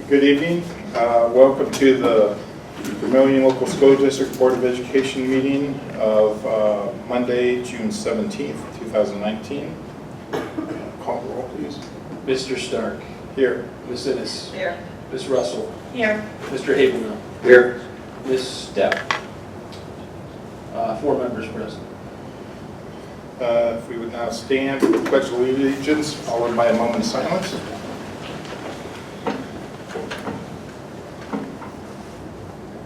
Good evening. Welcome to the Vermillion Local School District Board of Education meeting of Monday, June 17th, 2019. Call the roll, please. Mr. Stark. Here. Ms. Innes. Here. Ms. Russell. Here. Mr. Habermill. Here. Ms. Stepp. 4 members present. If we would now stand for the Pledge of Allegiance, followed by a moment of silence.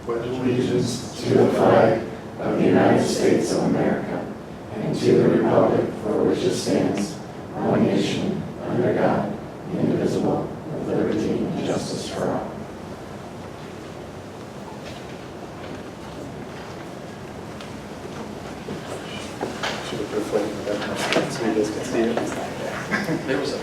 Pledge allegiance to the flag of the United States of America and to the republic for which it stands, one nation, under God, indivisible, with liberty and justice for all. Should have put a flag in the background so you guys can see it. There was a...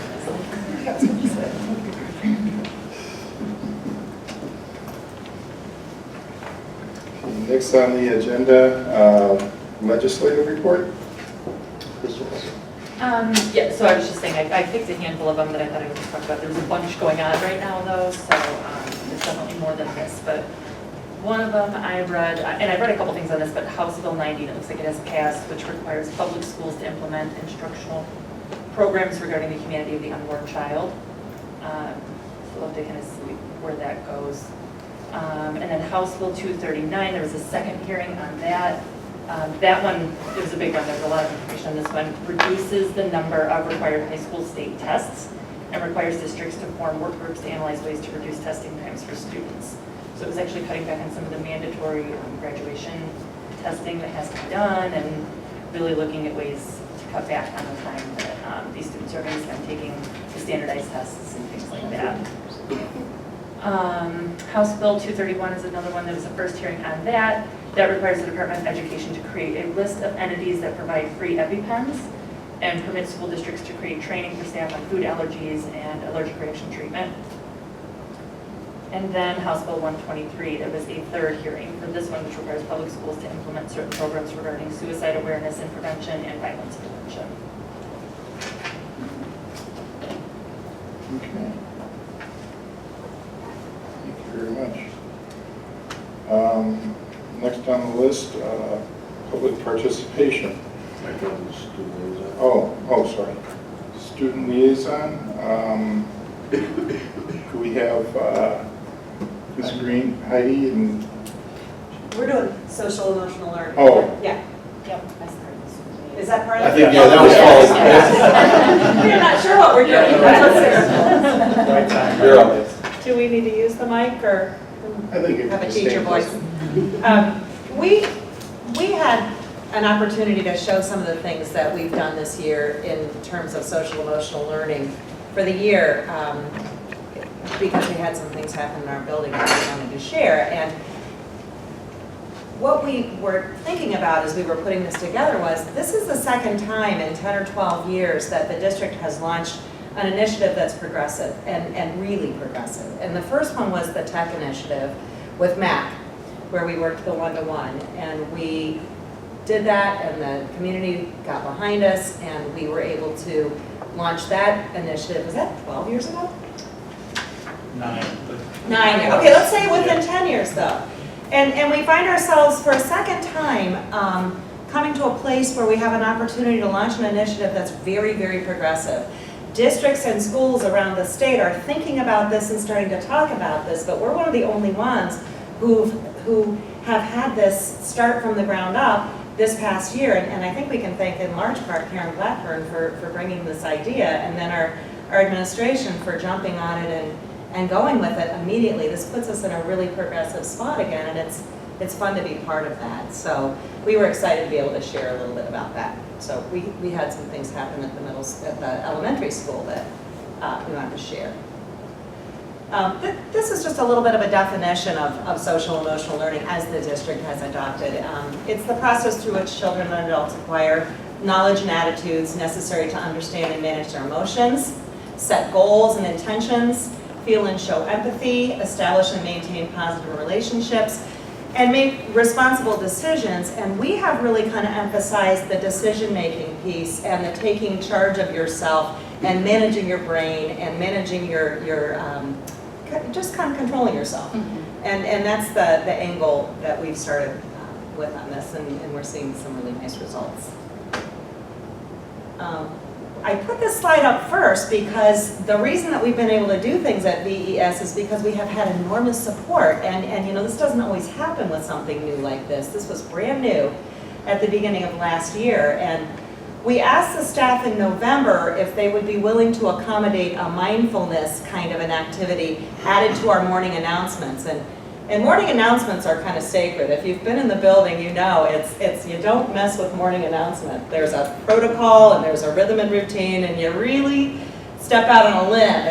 Next on the agenda, legislative report. Yeah, so I was just saying, I picked a handful of them that I thought I would talk about. There's a bunch going on right now, though, so there's definitely more than this. But one of them I read, and I read a couple things on this, but House Bill 90, it looks like it has passed, which requires public schools to implement instructional programs regarding the humanity of the unborn child. So we'll have to kind of see where that goes. And then House Bill 239, there was a second hearing on that. That one, it was a big one, there's a lot of information on this one, reduces the number of required high school state tests and requires districts to form work groups to analyze ways to reduce testing times for students. So it was actually cutting back on some of the mandatory graduation testing that has to be done and really looking at ways to cut back on the time that these students are going to spend taking the standardized tests and things like that. House Bill 231 is another one. There was a first hearing on that. That requires the Department of Education to create a list of entities that provide free EpiPens and permit school districts to create training for staff on food allergies and allergic reaction treatment. And then House Bill 123, there was a third hearing for this one, which requires public schools to implement certain programs regarding suicide awareness and prevention and violence prevention. Okay. Thank you very much. Next on the list, public participation. Oh, sorry. Student liaison. Could we have Ms. Green, Heidi, and We're doing social emotional learning. Oh. Yeah. Yep. Is that part of I it? think, yeah, that was all. We're not sure what we're doing. That's what's right time. You're up. Do we need to use the mic or I think it have a can teacher stay voice? We had an opportunity to show some of the things that we've done this year in terms of social emotional learning for the year, because we had some things happen in our building that we wanted to share. And what we were thinking about as we were putting this together was, this is the second time in 10 or 12 years that the district has launched an initiative that's progressive and really progressive. And the first one was the tech initiative with MAC, where we worked the one-to-one. And we did that, and the community got behind us, and we were able to launch that initiative. Was that 12 years ago? 9. 9 years. Okay, let's say within 10 years though. And we find ourselves for a second time coming to a place where we have an opportunity to launch an initiative that's very, very progressive. Districts and schools around the state are thinking about this and starting to talk about this, but we're one of the only ones who have had this start from the ground up this past year. And I think we can thank in large part Karen Blackburn for bringing this idea, and then our administration for jumping on it and going with it immediately. This puts us in a really progressive spot again, and it's fun to be part of that. So we were excited to be able to share a little bit about that. So we had some things happen at the elementary school that we wanted to share. This is just a little bit of a definition of social emotional learning as the district has adopted. It's the process through which children and adults acquire knowledge and attitudes necessary to understand and manage their emotions, set goals and intentions, feel and show empathy, establish and maintain positive relationships, and make responsible decisions. And we have really kind of emphasized the decision-making piece and the taking charge of yourself and managing your brain and managing your just kind of controlling yourself. And that's the angle that we've started with on this, and we're seeing some really nice results. I put this slide up first because the reason that we've been able to do things at VES is because we have had enormous support, and you know, this doesn't always happen with something new like this. This was brand new at the beginning of last year, and we asked the staff in November if they would be willing to accommodate a mindfulness kind of an activity added to our morning announcements. And morning announcements are kind of sacred. If you've been in the building, you know it's you don't mess with morning announcement. There's a protocol and there's a rhythm and routine, and you really step out on a limb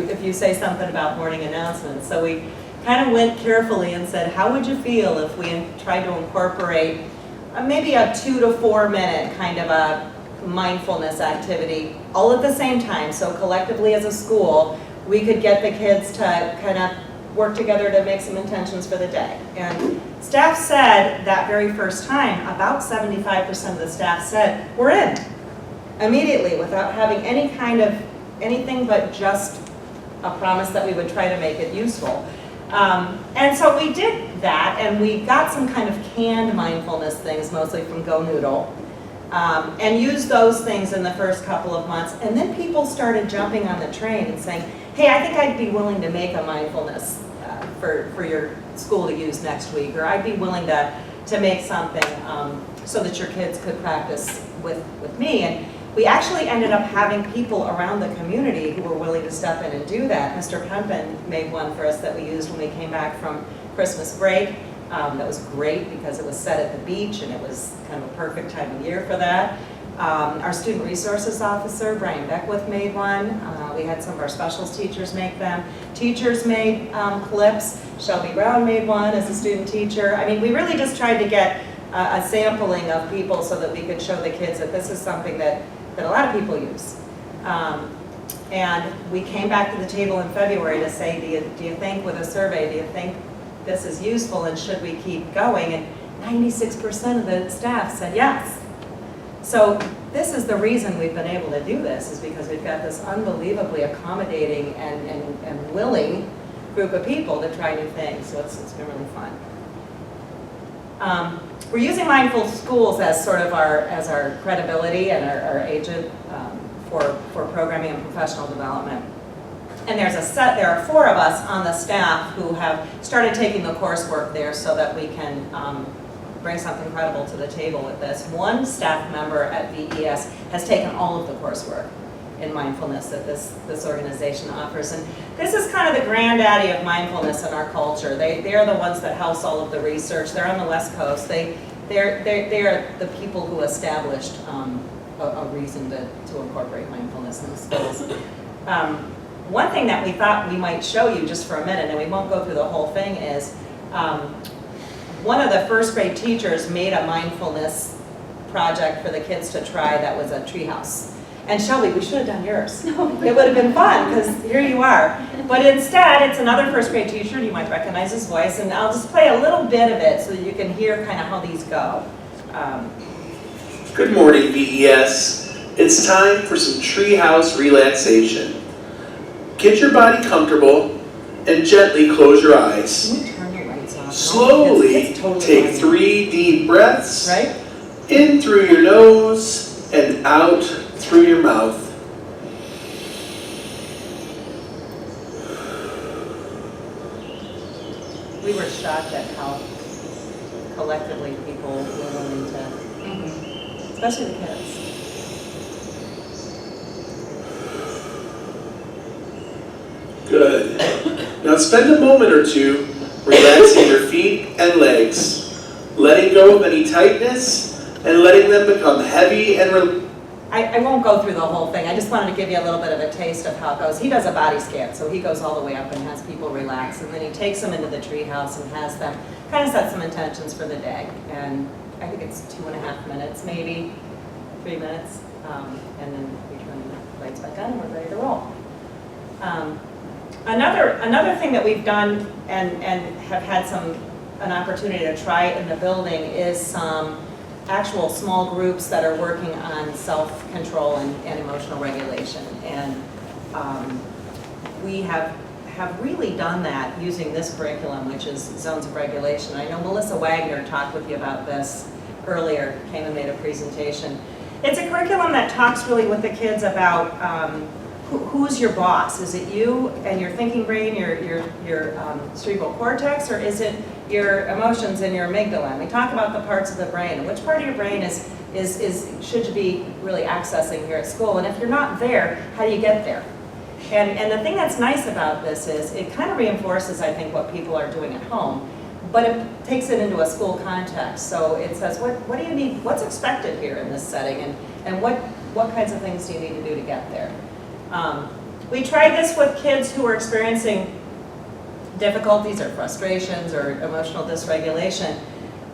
if you say something about morning announcements. So we kind of went carefully and said, how would you feel if we tried to incorporate maybe a 2 to 4 minute kind of a mindfulness activity all at the same time, so collectively as a school we could get the kids to kind of work together to make some intentions for the day. And staff said that very first time, about 75% of the staff said, we're in, immediately, without having any kind of anything but just a promise that we would try to make it useful. And so we did that, and we got some kind of canned mindfulness things, mostly from Go Noodle, and used those things in the first couple of months. And then people started jumping on the train and saying, hey, I think I'd be willing to make a mindfulness for your school to use next week, or I'd be willing to make something so that your kids could practice with me. And we actually ended up having people around the community who were willing to step in and do that. Mr. Pempin made one for us that we used when we came back from Christmas break. That was great because it was set at the beach and it was kind of a perfect time of year for that. Our student resources officer, Brian Beckwith, made one. We had some of our specials teachers make them. Teachers made clips. Shelby Brown made one as a student teacher. I mean, we really just tried to get a sampling of people so that we could show the kids that this is something that a lot of people use. And we came back to the table in February to say, do you think, with a survey, do you think this is useful and should we keep going? And 96% of the staff said yes. So this is the reason we've been able to do this, is because we've got this unbelievably accommodating and willing group of people to try new things. So it's been really fun. We're using Mindful Schools as sort of our credibility and our agent for programming and professional development. And there are 4 of us on the staff who have started taking the coursework there so that we can bring something credible to the table with this. One staff member at VES has taken all of the coursework in mindfulness that this organization offers. And this is kind of the granddaddy of mindfulness in our culture. They are the ones that house all of the research. They're on the West Coast. They are the people who established a reason to incorporate mindfulness in the schools. One thing that we thought we might show you just for a minute, and we won't go through the whole thing, is one of the first grade teachers made a mindfulness project for the kids to try that was a treehouse. And Shelby, we should have done yours. It would have been fun, because here you are. But instead, it's another first grade teacher, you might recognize his voice, and I'll just play a little bit of it so that you can hear kind of how these go. Good morning, VES. It's time for some treehouse relaxation. Get your body comfortable and gently close your eyes. Can we turn the lights off? Slowly It's totally take fine. 3 deep breaths, Right? in through your nose and out through your mouth. We were shocked at how collectively people were willing to, especially the kids. Good. Now spend a moment or two relaxing your feet and legs, letting go of any tightness and letting them become heavy and I won't go through the whole thing. I just wanted to give you a little bit of a taste of how it goes. He does a body scan, so he goes all the way up and has people relax, and then he takes them into the treehouse and has them kind of set some intentions for the day. And I think it's 2.5 minutes, maybe 3 minutes, and then we turn the lights back on and we're ready to roll. Another thing that we've done and have had an opportunity to try in the building is some actual small groups that are working on self-control and emotional regulation. And we have have really done that using this curriculum, which is Zones of Regulation. I know Melissa Wagner talked with you about this earlier, came and made a presentation. It's a curriculum that talks really with the kids about who's your boss? Is it you and your thinking brain, your cerebral cortex, or is it your emotions and your amygdala? And we talk about the parts of the brain, and which part of your brain should you be really accessing here at school, and if you're not there, how do you get there? And the thing that's nice about this is it kind of reinforces, I think, what people are doing at home, but it takes it into a school context. So it says, what do you need, what's expected here in this setting, and what kinds of things do you need to do to get there? We tried this with kids who were experiencing difficulties or frustrations or emotional dysregulation.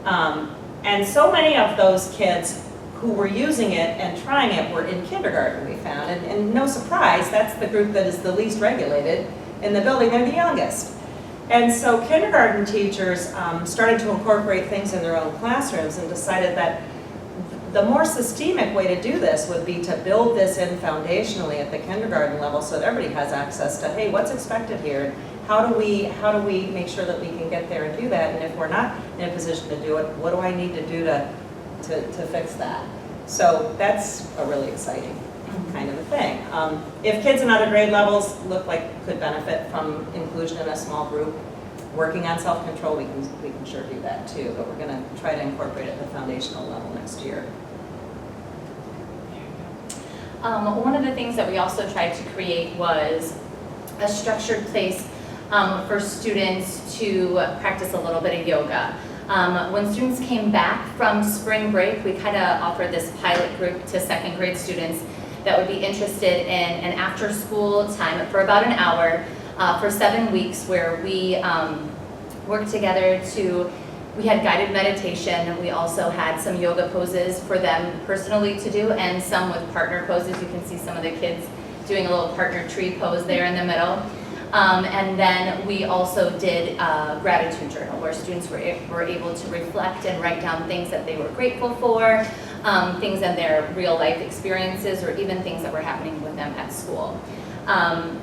And so many of those kids who were using it and trying it were in kindergarten, we found. And no surprise, that's the group that is the least regulated in the building. They're the youngest. And so kindergarten teachers started to incorporate things in their own classrooms and decided that the more systemic way to do this would be to build this in foundationally at the kindergarten level so that everybody has access to, hey, what's expected here? How do we make sure that we can get there and do that? And if we're not in a position to do it, what do I need to do to fix that? So that's a really exciting kind of a thing. If kids in other grade levels look like could benefit from inclusion in a small group, working on self-control, we can sure do that too, but we're going to try to incorporate it at the foundational level next year. One of the things that we also tried to create was a structured place for students to practice a little bit of yoga. When students came back from spring break, we kind of offered this pilot group to second grade students that would be interested in an after school time for about an hour for 7 weeks, where we worked together we had guided meditation. We also had some yoga poses for them personally to do, and some with partner poses. You can see some of the kids doing a little partner tree pose there in the middle. And then we also did a gratitude journal where students were able to reflect and write down things that they were grateful for, things in their real life experiences, or even things that were happening with them at school.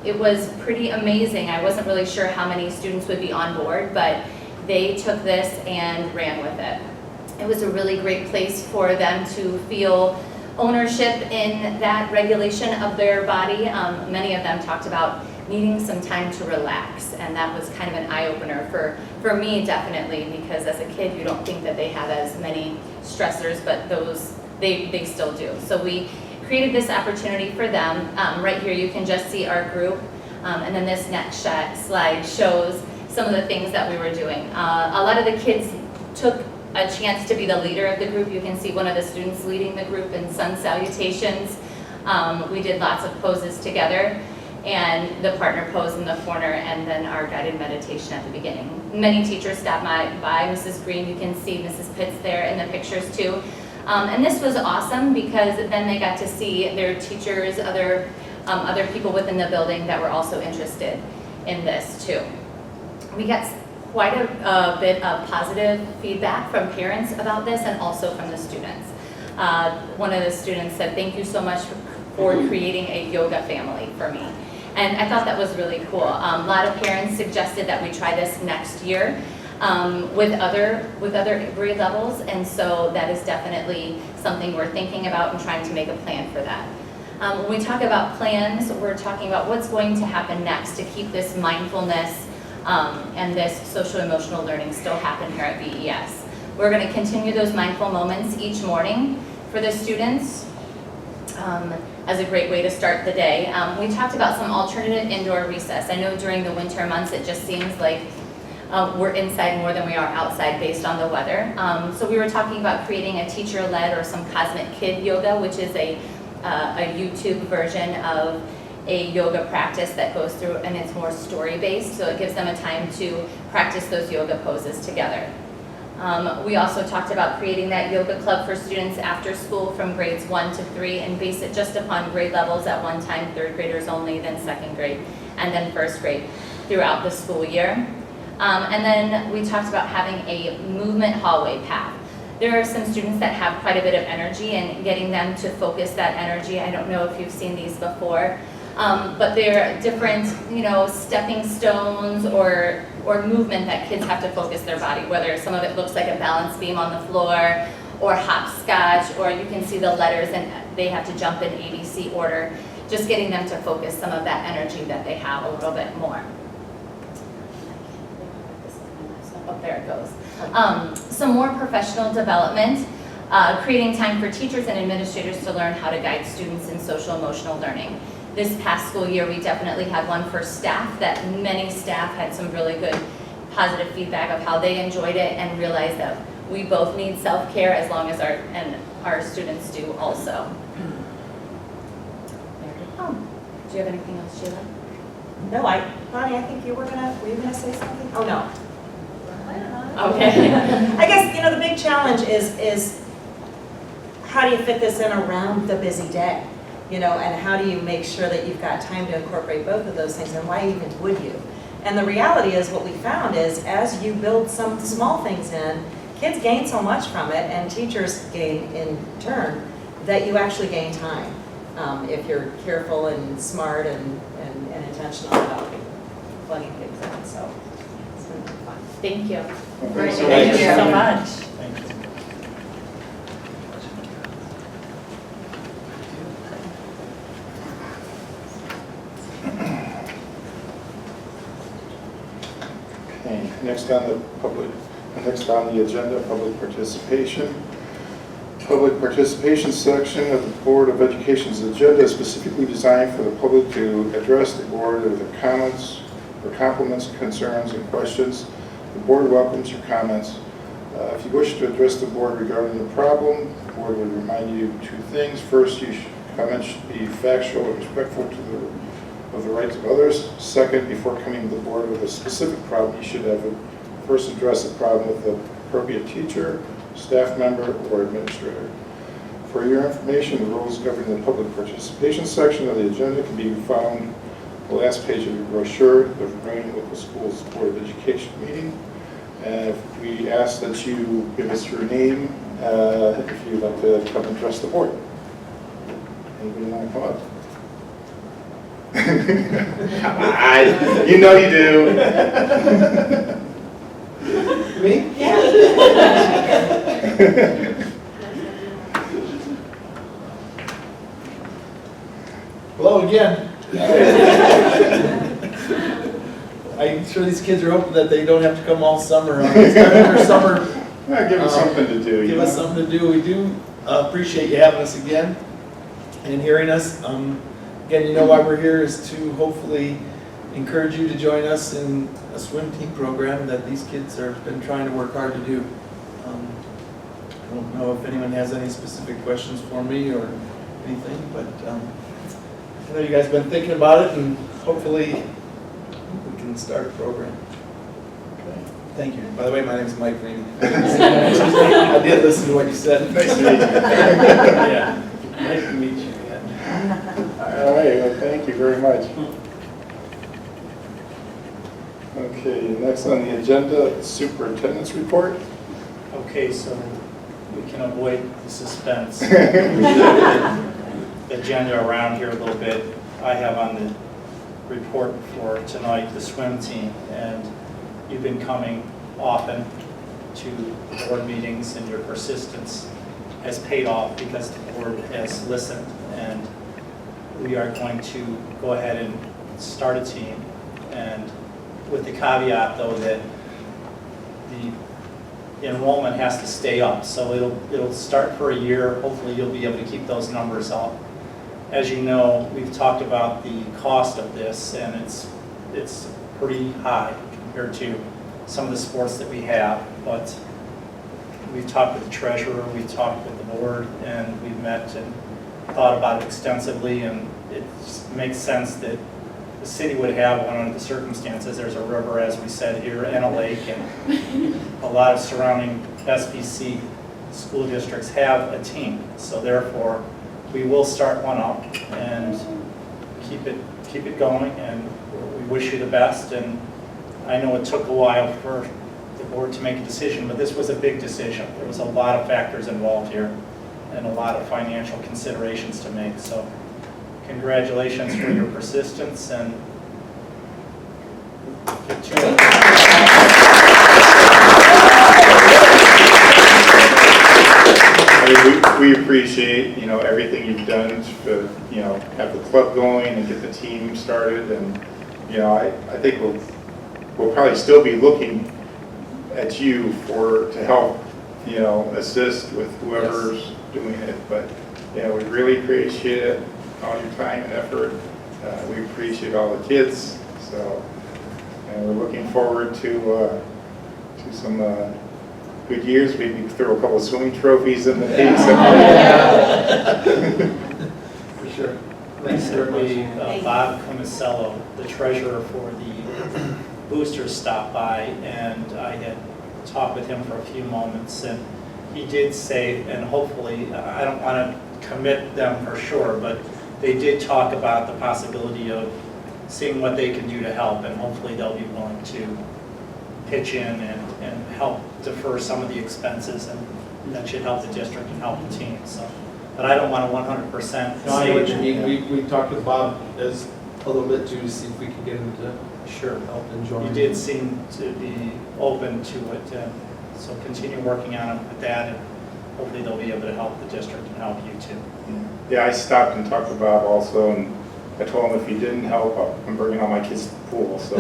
It was pretty amazing. I wasn't really sure how many students would be on board, but they took this and ran with it. It was a really great place for them to feel ownership in that regulation of their body. Many of them talked about needing some time to relax, and that was kind of an eye-opener for me, definitely, because as a kid you don't think that they have as many stressors, but they still do. So we created this opportunity for them. Right here you can just see our group, and then this next slide shows some of the things that we were doing. A lot of the kids took a chance to be the leader of the group. You can see one of the students leading the group in sun salutations. We did lots of poses together, and the partner pose in the corner, and then our guided meditation at the beginning. Many teachers stopped by. Mrs. Green, you can see Mrs. Pitts there in the pictures too. And this was awesome because then they got to see their teachers, other people within the building that were also interested in this too. We got quite a bit of positive feedback from parents about this, and also from the students. One of the students said, "Thank you so much for creating a yoga family for me." And I thought that was really cool. A lot of parents suggested that we try this next year with other grade levels, and so that is definitely something we're thinking about and trying to make a plan for that. When we talk about plans, we're talking about what's going to happen next to keep this mindfulness and this social emotional learning still happen here at VES. We're going to continue those mindful moments each morning for the students as a great way to start the day. We talked about some alternative indoor recess. I know during the winter months it just seems like we're inside more than we are outside based on the weather. So we were talking about creating a teacher-led or some Cosmic Kid yoga, which is a YouTube version of a yoga practice that goes through, and it's more story-based, so it gives them a time to practice those yoga poses together. We also talked about creating that yoga club for students after school from grades 1 to 3 and base it just upon grade levels at one time, 3rd graders only, then 2nd grade, and then 1st grade throughout the school year. And then we talked about having a movement hallway path. There are some students that have quite a bit of energy, and getting them to focus that energy. I don't know if you've seen these before. But they're different, stepping stones or movement that kids have to focus their body, whether some of it looks like a balance beam on the floor or hopscotch, or you can see the letters and they have to jump in ABC order, just getting them to focus some of that energy that they have a little bit more. Oh, there it goes. Some more professional development, creating time for teachers and administrators to learn how to guide students in social emotional learning. This past school year, we definitely had one for staff that many staff had some really good positive feedback of how they enjoyed it and realized that we both need self-care as long as our students do also. There you go. Do you have anything else, Sheila? No, Bonnie, I think were you gonna say something? Oh, no. Okay. I guess, the big challenge is how do you fit this in around the busy day? And how do you make sure that you've got time to incorporate both of those things, and why even would you? And the reality is, what we found is, as you build some small things in, kids gain so much from it, and teachers gain in turn, that you actually gain time if you're careful and smart and intentional about plugging things in. So it's been fun. Thank you. Great. Thank you so much. Thank you. Okay, next on the agenda, public participation. Public participation section of the Board of Education's agenda is specifically designed for the public to address the board with their comments or compliments, concerns, and questions. The board welcomes your comments. If you wish to address the board regarding the problem, the board would remind you two things. First, comments should be factual and respectful of the rights of others. Second, before coming to the board with a specific problem, you should have first address the problem with the appropriate teacher, staff member, or administrator. For your information, the rules governing the public participation section of the agenda can be found on the last page of your brochure, the Vermillion Local Schools Board of Education meeting. And we ask that you give us your name if you'd like to come and address the board. Anybody want to come up? Come on, you know you do. Me? Hello again. I'm sure these kids are hoping that they don't have to come all summer. It's kind of their summer. Give us something to do. Give us something to do. We do appreciate you having us again and hearing us. Again, you know why we're here is to hopefully encourage you to join us in a swim team program that these kids have been trying to work hard to do. I don't know if anyone has any specific questions for me or anything, but I know you guys have been thinking about it, and hopefully we can start a program. Okay. Thank you. By the way, my name is Mike Rainey. I did listen to what you said. Nice to meet you. Yeah, nice to meet you again. All right, well, thank you very much. Okay, next on the agenda, superintendent's report. Okay, so we can avoid the suspense. Agenda around here a little bit. I have on the report for tonight the swim team, and you've been coming often to board meetings, and your persistence has paid off because the board has listened, and we are going to go ahead and start a team, and with the caveat though that the enrollment has to stay up, so it'll start for a year. Hopefully you'll be able to keep those numbers up. As you know, we've talked about the cost of this, and it's pretty high compared to some of the sports that we have, but we've talked with the treasurer, we've talked with the board, and we've met and thought about it extensively, and it makes sense that the city would have one under the circumstances. There's a river, as we said here, and a lake, and a lot of surrounding SBC school districts have a team, so therefore we will start one up and keep it going, and we wish you the best. And I know it took a while for the board to make a decision, but this was a big decision. There was a lot of factors involved here and a lot of financial considerations to make. So congratulations for your persistence and get to it. I mean, we appreciate, everything you've done to, have the club going and get the team started. And, I think we'll probably still be looking at you to help, assist with whoever's doing it. But, we really appreciate it, all your time and effort. We appreciate all the kids. So, and we're looking forward to some good years. Maybe throw a couple of swimming trophies in the case. For sure. Thanks everybody. Bob Comicello, the treasurer for the boosters, stopped by, and I had talked with him for a few moments, and he did say, and hopefully, I don't want to commit them for sure, but they did talk about the possibility of seeing what they can do to help, and hopefully they'll be willing to pitch in and help defer some of the expenses, and that should help the district and help the team. So, but I don't want to 100% No, I know what you say. mean. We talked with Bob as a little bit too to see if we could get him to Sure. help and join. He did seem to be open to it, so continue working on it with that, and hopefully they'll be able to help the district and help you too. Yeah, I stopped and talked to Bob also, and I told him if he didn't help, I'm bringing all my kids to the pool. So.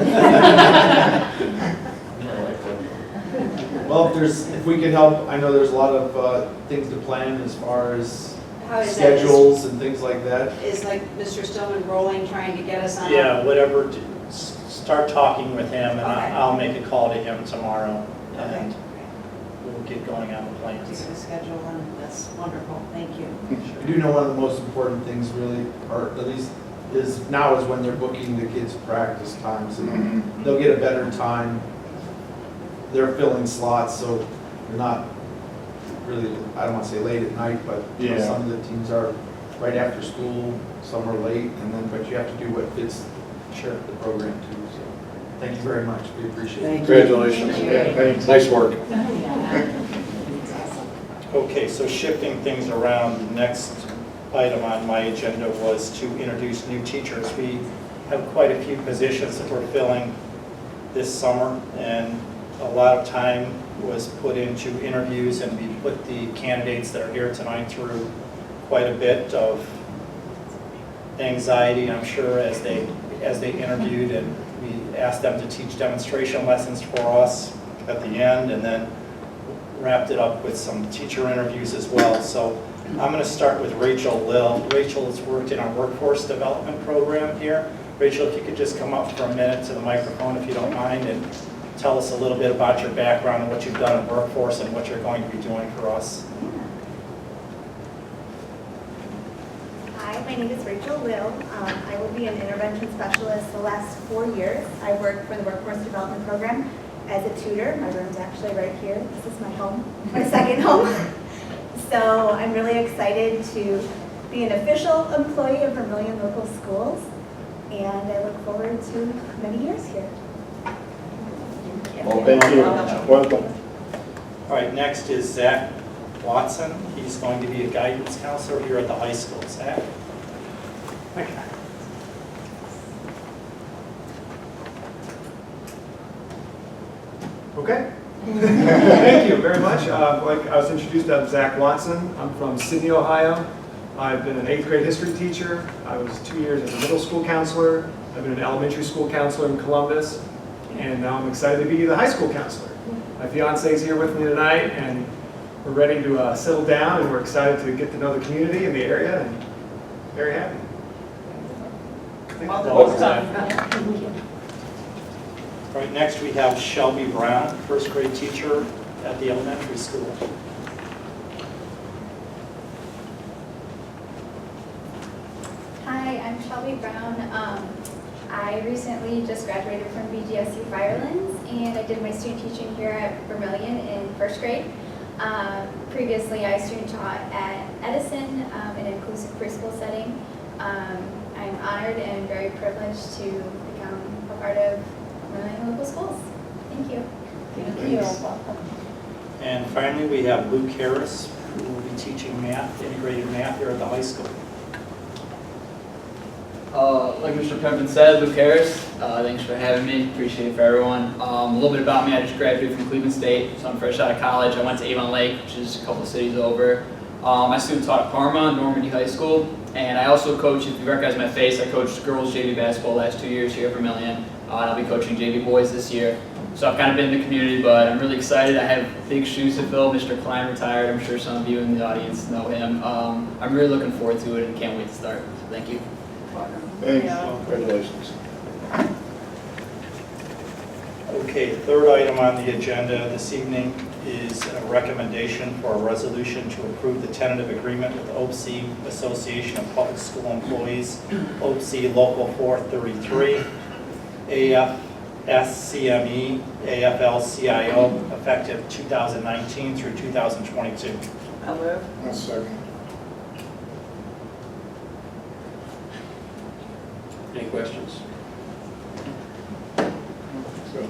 Well, if we can help, I know there's a lot of things to plan as far as How is that? schedules and things like that. Is like Mr. Stillman rolling, trying to get us on? Yeah, whatever, start talking with him, and Okay. I'll make a call to him tomorrow, Okay. and we'll get going on the To plans. get a schedule, and that's wonderful, thank you. I do know one of the most important things really, or at least is now is when they're booking the kids' practice times. And Mhm. they'll get a better time. They're filling slots, so they're not really, I don't want to say late at night, but Yeah. some of the teams are right after school, some are late, but you have to do what fits the program too. So thank you very much. We appreciate it. Congratulations. Yeah, thanks. Nice work. Okay, so shifting things around, the next item on my agenda was to introduce new teachers. We have quite a few positions that we're filling this summer, and a lot of time was put into interviews, and we put the candidates that are here tonight through quite a bit of anxiety, I'm sure, as they interviewed, and we asked them to teach demonstration lessons for us at the end, and then wrapped it up with some teacher interviews as well. So I'm going to start with Rachel Lill. Rachel has worked in our workforce development program here. Rachel, if you could just come up for a minute to the microphone if you don't mind, and tell us a little bit about your background and what you've done in workforce and what you're going to be doing for us. Hi, my name is Rachel Lill. I will be an intervention specialist the last 4 years. I worked for the Workforce Development Program as a tutor. My room's actually right here. This is my home, my second home. So I'm really excited to be an official employee of Vermillion Local Schools, and I look forward to many years here. Well, thank you. Welcome. All right, next is Zach Watson. He's going to be a guidance counselor here at the high school. Zach? Okay. Thank you very much. Like I was introduced, I'm Zach Watson. I'm from Sydney, Ohio. I've been an 8th grade history teacher. I was 2 years as a middle school counselor. I've been an elementary school counselor in Columbus. And now I'm excited to be the high school counselor. My fiance is here with me tonight, and we're ready to settle down, and we're excited to get to know the community and the area, and very happy. Well done. All right, next we have Shelby Brown, first grade teacher at the elementary school. Hi, I'm Shelby Brown. I recently just graduated from BGSU Firelands, and I did my student teaching here at Vermillion in first grade. Previously, I student taught at Edison in an inclusive preschool setting. I'm honored and very privileged to become a part of Vermillion Local Schools. Thank you. Thank you. And finally, we have Luke Harris, who will be teaching math, integrated math here at the high school. Like Mr. Pimpin said, Luke Harris, thanks for having me, appreciate it for everyone. A little bit about me, I just graduated from Cleveland State, so I'm fresh out of college. I went to Avon Lake, which is a couple of cities over. I student taught at Parma, Normandy High School, and I also coach, if you recognize my face, I coached girls JV basketball last 2 years here at Vermillion, and I'll be coaching JV boys this year. So I've kind of been in the community, but I'm really excited. I have big shoes to fill. Mr. Klein retired, I'm sure some of you in the audience know him. I'm really looking forward to it and can't wait to start, so thank you. Thanks, congratulations. Okay, third item on the agenda this evening is a recommendation for a resolution to approve the tentative agreement with OPSI, Association of Public School Employees, OPSI Local 433, AFSCME, AFL-CIO, effective 2019 through 2022. I'll move. I'll second. Any questions? So,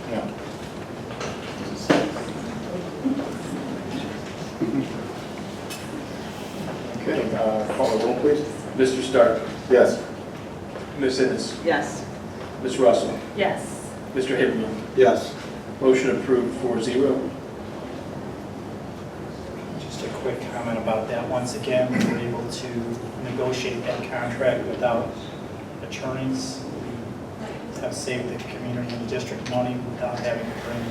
yeah. Okay, call the roll, please. Mr. Stark, Yes. Ms. Ennis, Yes. Ms. Russell, Yes. Mr. Habermill. Yes. Motion approved 4-0. Just a quick comment about that. Once again, we were able to negotiate that contract without attorneys. We have saved the community and the district money without having to bring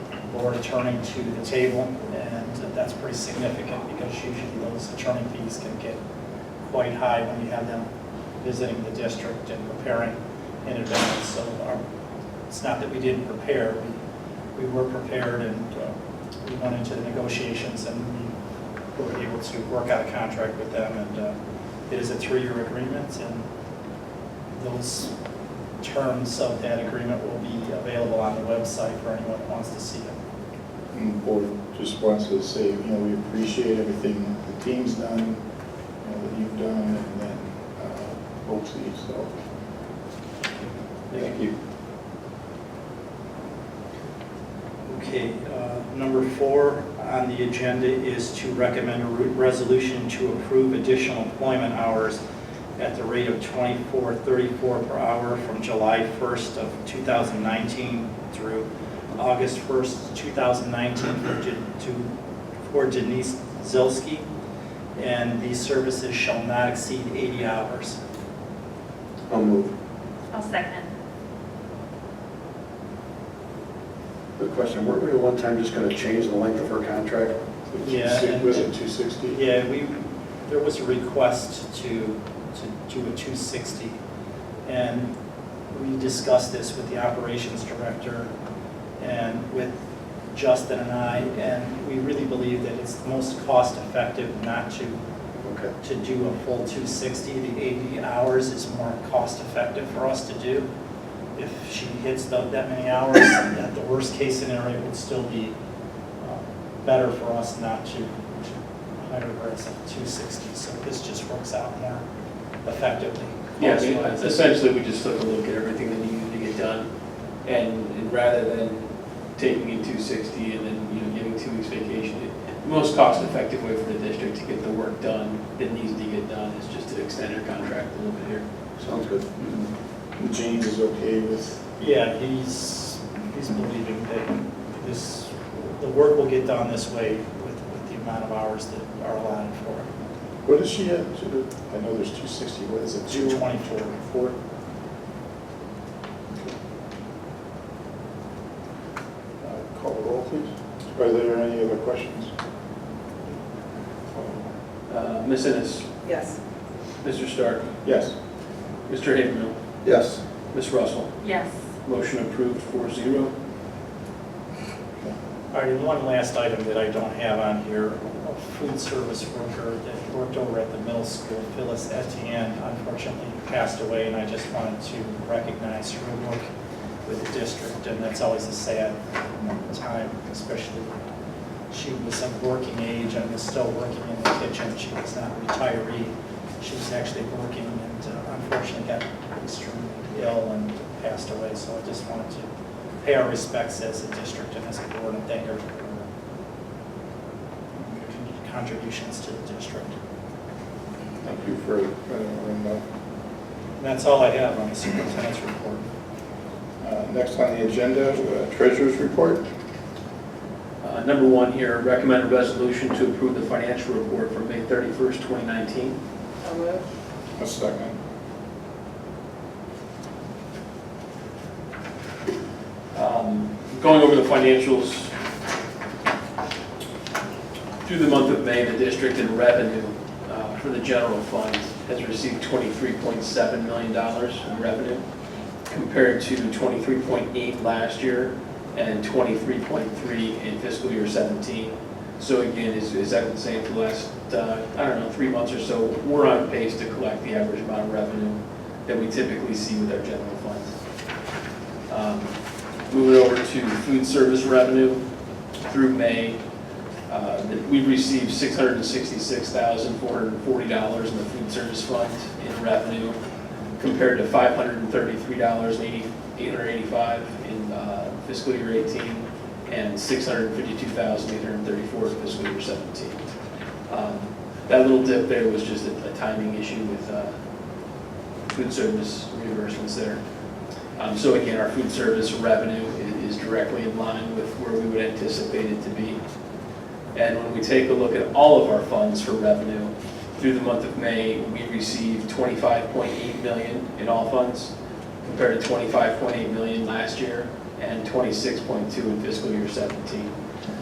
the board attorney to the table, and that's pretty significant because usually those attorney fees can get quite high when you have them visiting the district and preparing in advance. So it's not that we didn't prepare, we were prepared, and we went into the negotiations and we were able to work out a contract with them, and it is a 3-year agreement, and those terms of that agreement will be available on the website for anyone who wants to see it. And the board just wants to say, we appreciate everything the team's done, that you've done, and then OPSI, so thank you. Okay, number 4 on the agenda is to recommend a resolution to approve additional employment hours at the rate of $24.34 per hour from July 1st of 2019 through August 1st, 2019 for Denise Zilski, and these services shall not exceed 80 hours. I'll move. I'll second. Good question. Weren't we at one time just going to change the length of her contract? Yeah. Was it 260? Yeah, there was a request to do a 260, and we discussed this with the operations director and with Justin and I, and we really believe that it's the most cost-effective not to do a full 260. The 80 hours is more cost-effective for us to do. If she hits that many hours, at the worst-case scenario, it would still be better for us not to hire her as a 260. So this just works out more effectively. Yeah, I mean, essentially, we just took a look at everything that needed to get done, and rather than taking in 260 and then giving 2 weeks vacation, the most cost-effective way for the district to get the work done that needs to get done is just to extend her contract a little bit here. Sounds good. And James is okay with? Yeah, he's believing that the work will get done this way with the amount of hours that are allotted for it. What is she at? I know there's 260. What is it? 224. Call the roll, please. Are there any other questions? Ms. Ennis, Yes. Mr. Stark, Yes. Mr. Habermill, Yes. Ms. Russell. Yes. Motion approved 4-0. All right, and one last item that I don't have on here, a food service worker that worked over at the middle school, Phyllis Etienne, unfortunately passed away, and I just wanted to recognize her work with the district, and that's always a sad time, especially she was of working age and was still working in the kitchen. She was not a retiree. She was actually working and unfortunately got extremely ill and passed away, so I just wanted to pay our respects as a district and as a board and thank her for her contributions to the district. Thank you for letting me know. And that's all I have on the superintendent's report. Next on the agenda, treasurer's report. Number one here, recommend a resolution to approve the financial report for May 31st, 2019. So moved. A second. Going over the financials, through the month of May, the district in revenue for the general fund has received $23.7 million in revenue, compared to 23.8 last year and 23.3 in fiscal year 17. So again, as I've been saying for the last, 3 months or so, we're on pace to collect the average amount of revenue that we typically see with our general funds. Moving over to food service revenue through May, we've received $666,440 in the food service fund in revenue, compared to $533,885 in fiscal year 18 and $652,834 in fiscal year 17. That little dip there was just a timing issue with food service reimbursements there. So again, our food service revenue is directly in line with where we would anticipate it to be. And when we take a look at all of our funds for revenue, through the month of May, we received $25.8 million in all funds, compared to $25.8 million last year and $26.2 in fiscal year 17.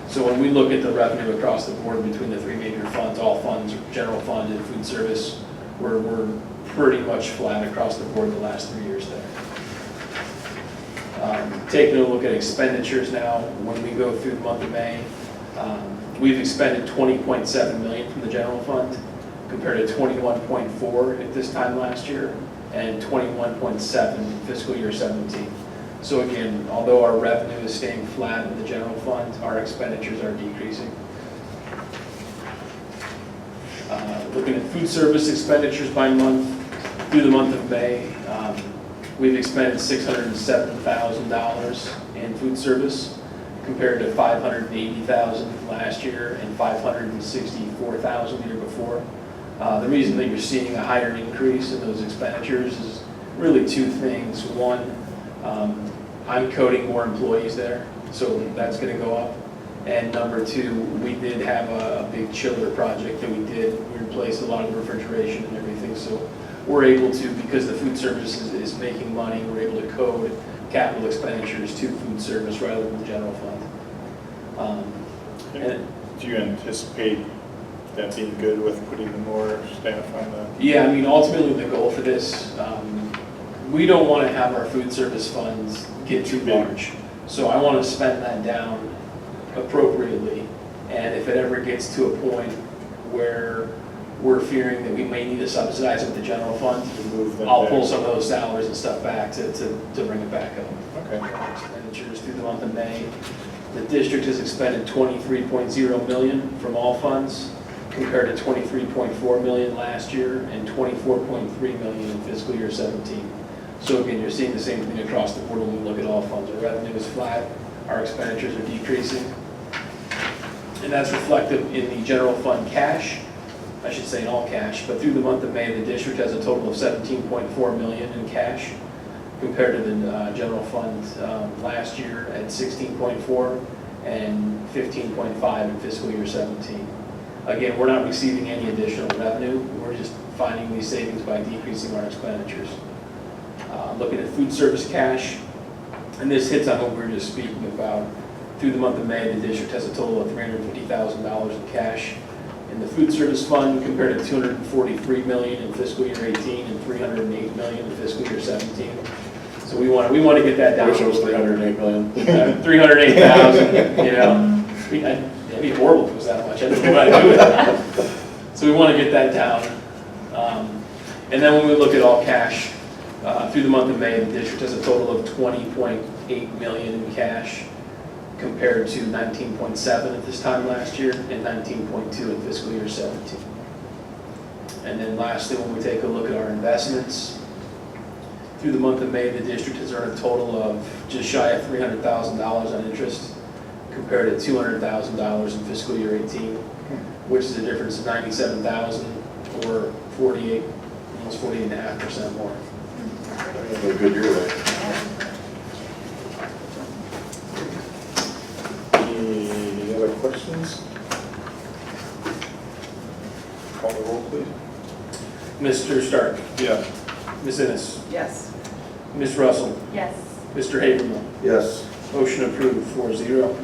So when we look at the revenue across the board between the three major funds, all funds, general fund and food service, we're pretty much flat across the board the last 3 years there. Taking a look at expenditures now, when we go through the month of May, we've expended $20.7 million from the general fund, compared to $21.4 at this time last year and $21.7 in fiscal year 17. So again, although our revenue is staying flat in the general fund, our expenditures are decreasing. Looking at food service expenditures by month, through the month of May, we've expended $607,000 in food service, compared to $580,000 last year and $564,000 the year before. The reason that you're seeing a higher increase in those expenditures is really two things. One, I'm coding more employees there, so that's going to go up. And number two, we did have a big chiller project that we did. We replaced a lot of the refrigeration and everything, so we're able to, because the food service is making money, we're able to code capital expenditures to food service rather than the general fund. Do you anticipate that being good with putting more staff on the? Yeah, I mean, ultimately the goal for this, we don't want to have our food service funds get too large. So I want to spend that down appropriately. And if it ever gets to a point where we're fearing that we may need to subsidize it with the general fund, I'll pull some of those salaries and stuff back to bring it back up. Okay. Expenditures through the month of May. The district has expended $23.0 million from all funds, compared to $23.4 million last year and $24.3 million in fiscal year 17. So again, you're seeing the same thing across the board when we look at all funds. Our revenue is flat, our expenditures are decreasing. And that's reflected in the general fund cash, I should say in all cash, but through the month of May, the district has a total of $17.4 million in cash, compared to the general fund last year at 16.4 and 15.5 in fiscal year 17. Again, we're not receiving any additional revenue. We're just finding these savings by decreasing our expenditures. Looking at food service cash, and this hits on what we were just speaking about. Through the month of May, the district has a total of $350,000 in cash in the food service fund, compared to $243 million in fiscal year 18 and $308 million in fiscal year 17. So we want to get that down. I wish it was $308 million. 308,000, you know. It'd be horrible if it was that much. I don't know what I'd do with that. So we want to get that down. And then when we look at all cash, through the month of May, the district has a total of $20.8 million in cash, compared to 19.7 at this time last year and 19.2 in fiscal year 17. And then lastly, when we take a look at our investments, through the month of May, the district has earned a total of just shy of $300,000 on interest, compared to $200,000 in fiscal year 18. which is a difference of 97,000 or 48, almost 48.5% more. Have a good year there. Any other questions? Call the roll, please. Mr. Stark, Yes. Ms. Ennis, Yes. Ms. Russell, Yes. Mr. Habermill. Yes. Motion approved, 4-0.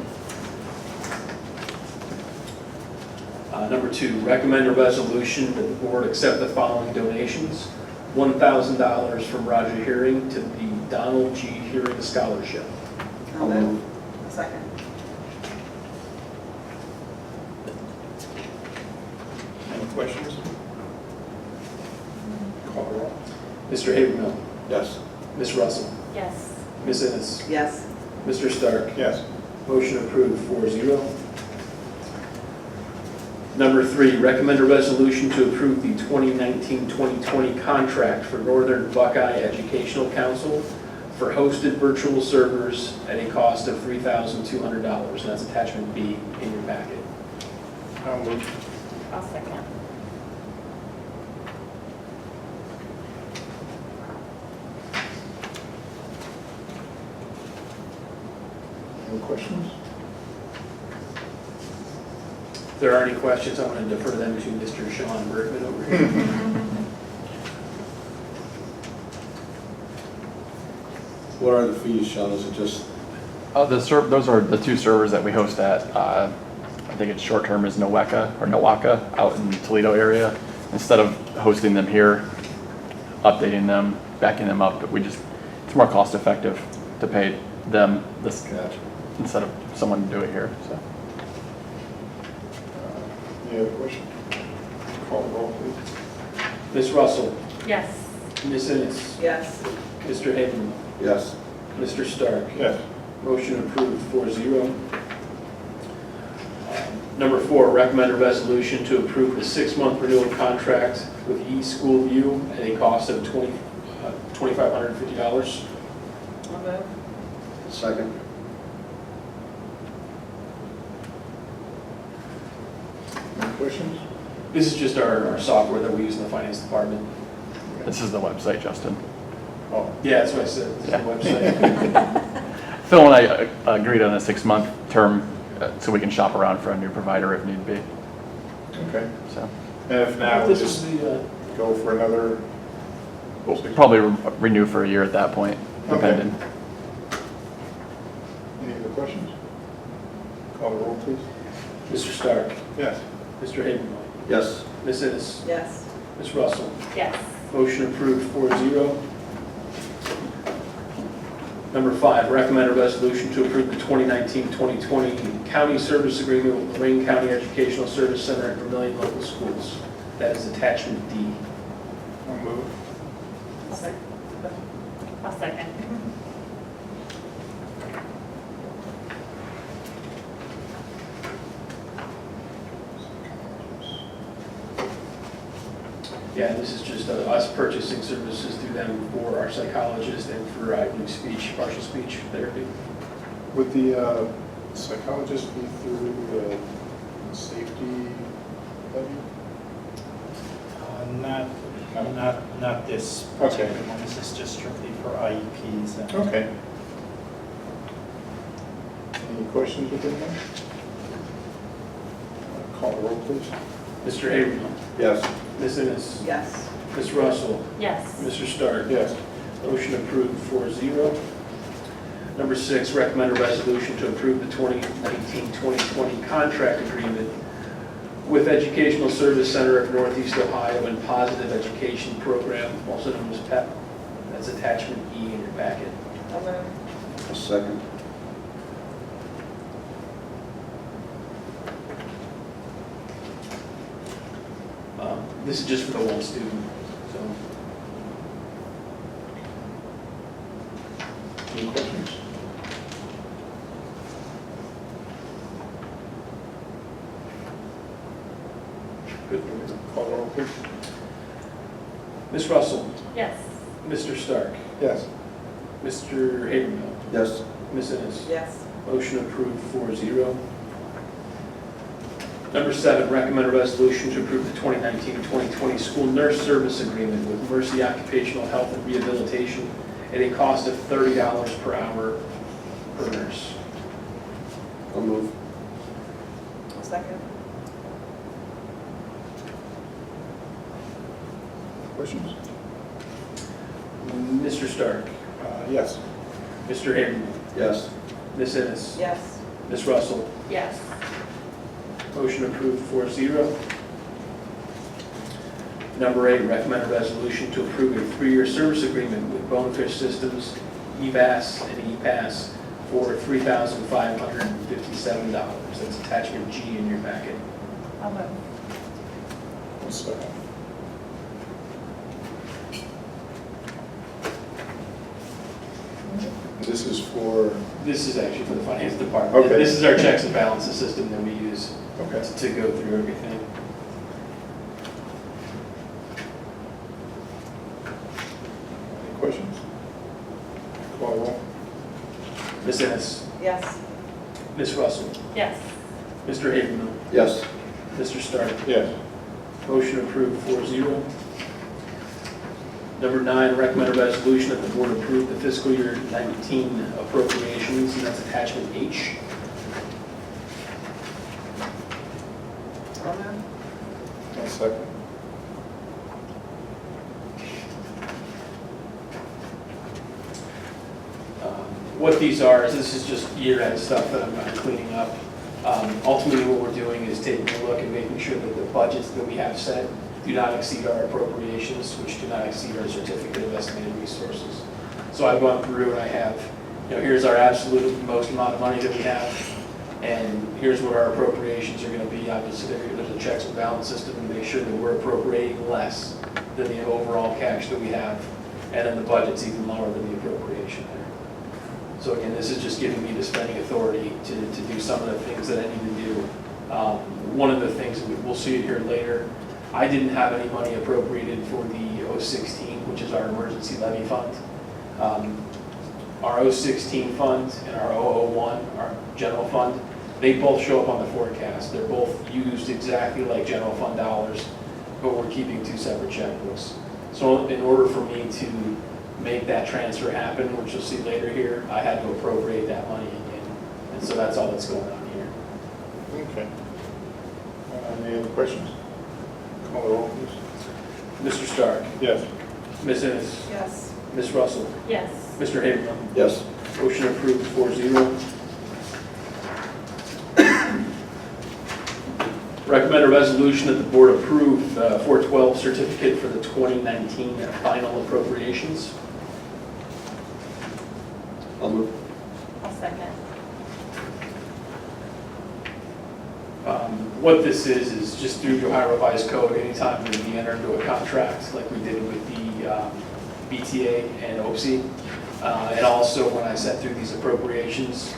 Number 2, recommend a resolution that the board accept the following donations. $1,000 from Roger Hearing to the Donald G. Hearing Scholarship. I'll move. Second. Any questions? Call the roll. Mr. Habermill, Yes. Ms. Russell, Yes. Ms. Ennis, Yes. Mr. Stark. Yes. Motion approved, 4-0. Number 3, recommend a resolution to approve the 2019-2020 contract for Northern Buckeye Educational Council for hosted virtual servers at a cost of $3,200. And that's attachment B in your packet. I'll move. I'll second. Any questions? If there are any questions, I'm going to defer them to Mr. Sean Bergman over here. What are the fees, Sean? Is it just? Those are the 2 servers that we host at, I think it's short term is Nowaka out in Toledo area. Instead of hosting them here, updating them, backing them up, it's more cost effective to pay them this instead of someone to do it here, so. Any other question? Call the roll, please. Ms. Russell, Yes. Ms. Ennis, Yes. Mr. Habermill, Yes. Mr. Stark. Yes. Motion approved, 4-0. Number 4, recommend a resolution to approve the 6-month renewal contract with eSchoolView at a cost of $2,550. I'll move. Second. Any questions? This is just our software that we use in the finance department. This is the website, Justin. Oh, Yeah, that's what I said, this is the Yeah. website. Phil and I agreed on a 6-month term so we can shop around for a new provider if need be, okay. so. And if not, we'll This just is the, go for another. We'll probably renew for a year at that point, Okay. depending. Any other questions? Call the roll, please. Mr. Stark, Yes. Mr. Habermill, Yes. Ms. Ennis, Yes. Ms. Russell. Yes. Motion approved, 4-0. Number 5, recommend a resolution to approve the 2019-2020 county service agreement with Lorraine County Educational Service Center and Vermillion Local Schools. That is attachment D. I'll move. I'll second. I'll second. Yeah, this is just us purchasing services through them for our psychologist and for, I believe, partial speech therapy. Would the psychologist be through the safety levy? Not this Okay. particular one. This is just strictly for IEPs. and- Okay. Any questions within that? Call the roll, please. Mr. Habermill, Yes. Ms. Ennis, Yes. Ms. Russell, Yes. Mr. Stark. Yes. Motion approved, 4-0. Number 6, recommend a resolution to approve the 2019-2020 contract agreement with Educational Service Center of Northeast Ohio and Positive Education Program, also known as PEP. That's attachment E in your packet. I'll move. A second. This is just for the one student, so. Any questions? Good. Call the roll, please. Ms. Russell, Yes. Mr. Stark, Yes. Mr. Habermill, Yes. Ms. Ennis. Yes. Motion approved, 4-0. Number 7, recommend a resolution to approve the 2019-2020 school nurse service agreement with Mercy Occupational Health and Rehabilitation at a cost of $30 per hour per nurse. I'll move. I'll second. Questions? Mr. Stark, Yes. Mr. Habermill, Yes. Ms. Ennis, Yes. Ms. Russell. Yes. Motion approved 4-0. Number 8, recommend a resolution to approve a 3-year service agreement with Bonefish Systems, EVAS and EPAS for $3,557. That's attachment G in your packet. I'll move. Second. This is for, This is actually for the finance department. Okay. This is our checks and balances system that we use okay. to go through everything. Any questions? Call roll. Ms. Ennis, Yes. Ms. Russell, Yes. Mr. Habermill, Yes. Mr. Stark. Yes. Motion approved 4-0. Number 9, recommend a resolution that the board approve the fiscal year 19 appropriations, and that's attachment H. I'll move. I'll second. What these are is this is just year-end stuff that I'm cleaning up. Ultimately, what we're doing is taking a look and making sure that the budgets that we have set do not exceed our appropriations, which do not exceed our certificate of estimated resources. So I've gone through and I have, here's our absolute most amount of money that we have, and here's what our appropriations are going to be. Obviously, there's a checks and balance system to make sure that we're appropriating less than the overall cash that we have, and then the budget's even lower than the appropriation there. So again, this is just giving me the spending authority to do some of the things that I need to do. One of the things, we'll see it here later, I didn't have any money appropriated for the 016, which is our emergency levy fund. Our 016 fund and our 001, our general fund, they both show up on the forecast. They're both used exactly like general fund dollars, but we're keeping 2 separate checkbooks. So in order for me to make that transfer happen, which you'll see later here, I had to appropriate that money again. And so that's all that's going on here. Okay. Any other questions? Call the roll, please. Mr. Stark, Yes. Ms. Ennis, Yes. Ms. Russell, Yes. Mr. Habermill. Yes. Motion approved 4-0. Recommend a resolution that the board approve 412 certificate for the 2019 final appropriations. I'll move. I'll second. What this is just through the Ohio Revised Code, anytime that we enter into a contract, like we did with the BTA and OPSI, and also when I sent through these appropriations,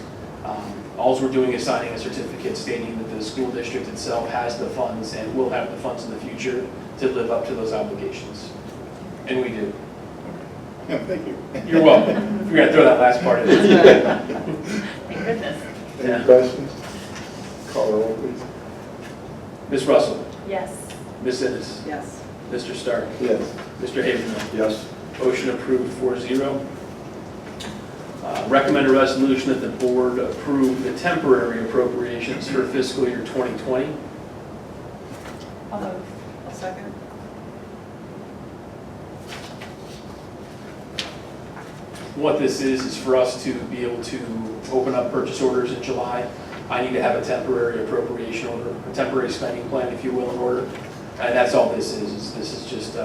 all we're doing is signing a certificate stating that the school district itself has the funds and will have the funds in the future to live up to those obligations. And we do. Thank you. You're welcome. You're going to throw that last part in. Thank goodness. Yeah. Any questions? Call the roll, please. Ms. Russell, Yes. Ms. Ennis, Yes. Mr. Stark, Yes. Mr. Habermill. Yes. Motion approved 4-0. Recommend a resolution that the board approve the temporary appropriations for fiscal year 2020. I'll move. I'll second. What this is for us to be able to open up purchase orders in July. I need to have a temporary appropriation order, a temporary spending plan, if you will, in order. And that's all this is. This is just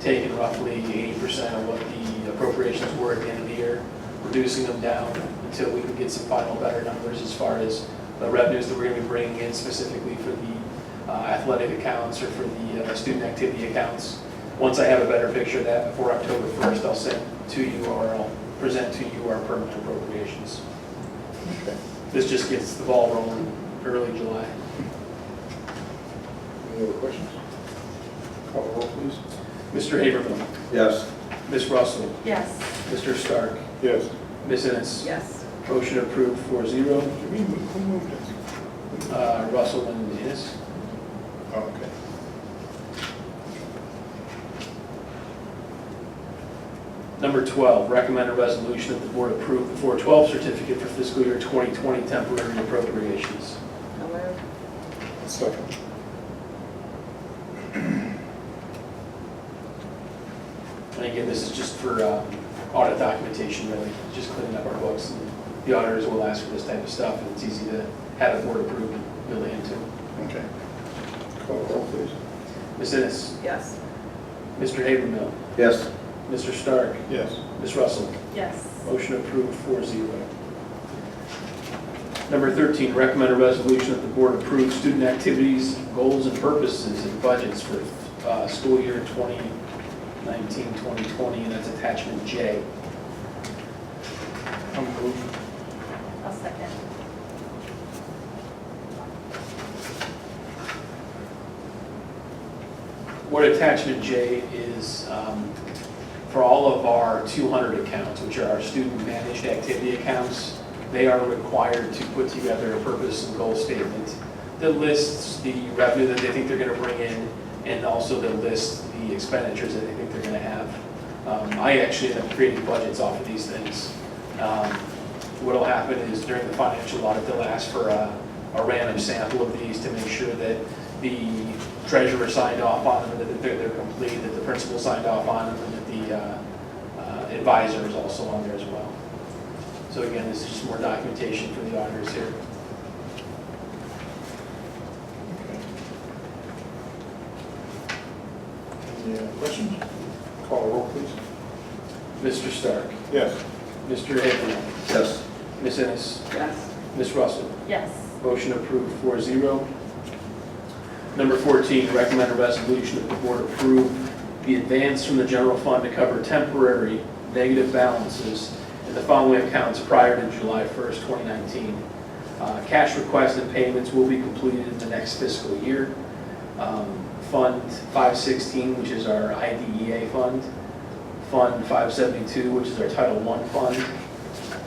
taking roughly 80% of what the appropriations were at the end of the year, reducing them down until we can get some final better numbers as far as the revenues that we're going to be bringing in specifically for the athletic accounts or for the student activity accounts. Once I have a better picture of that before October 1st, I'll send to you or I'll present to you our permanent appropriations. Okay. This just gets the ball rolling early July. Any other questions? Call the roll, please. Mr. Habermill, Yes. Ms. Russell, Yes. Mr. Stark, Yes. Ms. Ennis. Yes. Motion approved 4-0. Who moved it? Russell and Enos. Oh, okay. Number 12, recommend a resolution that the board approve the 412 certificate for fiscal year 2020 temporary appropriations. I'll move. Second. And again, this is just for audit documentation, really, just cleaning up our books. And the auditors will ask for this type of stuff, and it's easy to have the board approve and bill it into. Okay. Call the roll, please. Ms. Ennis, Yes. Mr. Habermill, Yes. Mr. Stark, Yes. Ms. Russell. Yes. Motion approved 4-0. Number 13, recommend a resolution that the board approve student activities, goals, and purposes and budgets for school year 2019-2020, and that's attachment J. I'll move. I'll second. What attachment J is for all of our 200 accounts, which are our student managed activity accounts, they are required to put together a purpose and goal statement that lists the revenue that they think they're going to bring in, and also that lists the expenditures that they think they're going to have. I actually end up creating budgets off of these things. What will happen is during the financial audit, they'll ask for a random sample of these to make sure that the treasurer signed off on them, that they're complete, that the principal signed off on them, and that the advisor is also on there as well. So again, this is just more documentation for the auditors here. Any questions? Call the roll, please. Mr. Stark, Yes. Mr. Habermill, Yes. Ms. Ennis, Yes. Ms. Russell. Yes. Motion approved 4-0. Number 14, recommend a resolution that the board approve the advance from the general fund to cover temporary negative balances in the following accounts prior to July 1st, 2019. Cash requests and payments will be completed in the next fiscal year. Fund 516, which is our IDEA fund. Fund 572, which is our Title I fund.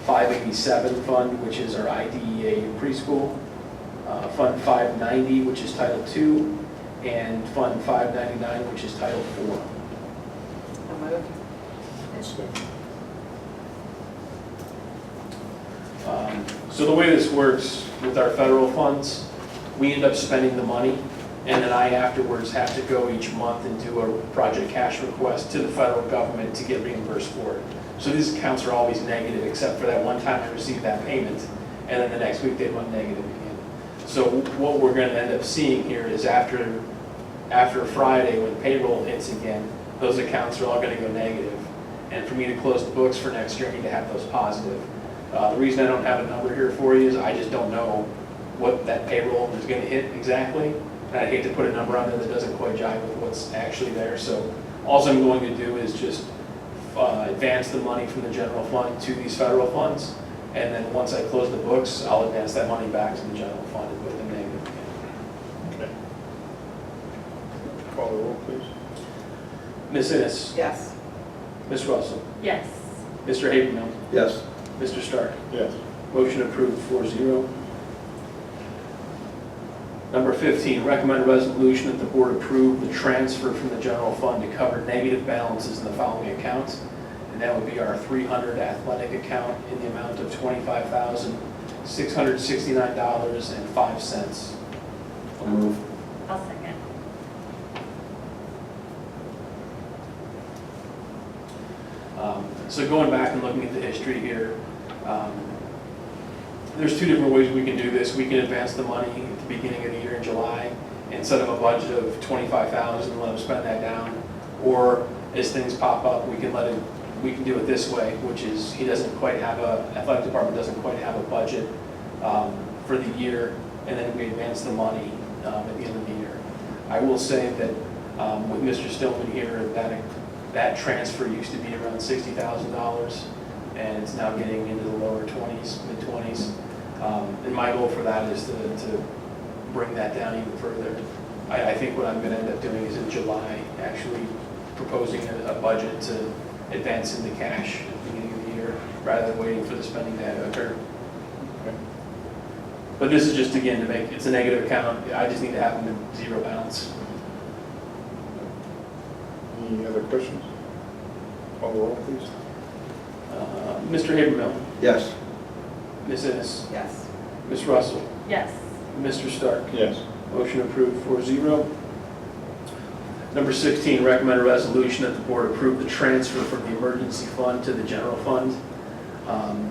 587 fund, which is our IDEA preschool. Fund 590, which is Title II, and Fund 599, which is Title IV. I'll move. Second. So the way this works with our federal funds, we end up spending the money, and then I afterwards have to go each month and do a project cash request to the federal government to get reimbursed for it. So these accounts are always negative, except for that one time I received that payment, and then the next week they run negative again. So what we're going to end up seeing here is after Friday, when payroll hits again, those accounts are all going to go negative. And for me to close the books for next year, I need to have those positive. The reason I don't have a number here for you is I just don't know what that payroll is going to hit exactly. And I hate to put a number on there that doesn't quite jive with what's actually there. So all I'm going to do is just advance the money from the general fund to these federal funds. And then once I close the books, I'll advance that money back to the general fund and put them negative again. Okay. Call the roll, please. Ms. Ennis, Yes. Ms. Russell, Yes. Mr. Habermill, Yes. Mr. Stark. Yes. Motion approved 4-0. Number 15, recommend a resolution that the board approve the transfer from the general fund to cover negative balances in the following accounts. And that would be our 300 athletic account in the amount of $25,669.05. I'll move. I'll second. So going back and looking at the history here, there's two different ways we can do this. We can advance the money at the beginning of the year in July and set up a budget of $25,000 and let them spend that down. Or as things pop up, we can do it this way, which is athletic department doesn't quite have a budget for the year, and then we advance the money at the end of the year. I will say that with Mr. Stillman here, that transfer used to be around $60,000, and it's now getting into the lower 20s, mid-20s. And my goal for that is to bring that down even further. I think what I'm going to end up doing is in July, actually proposing a budget to advance into cash at the beginning of the year, rather than waiting for the spending to occur. But this is just, again, to make, it's a negative account, I just need to have them in zero balance. Any other questions? Call the roll, please. Mr. Habermill, Yes. Ms. Ennis, Yes. Ms. Russell, Yes. Mr. Stark. Yes. Motion approved 4-0. Number 16, recommend a resolution that the board approve the transfer from the emergency fund to the general fund.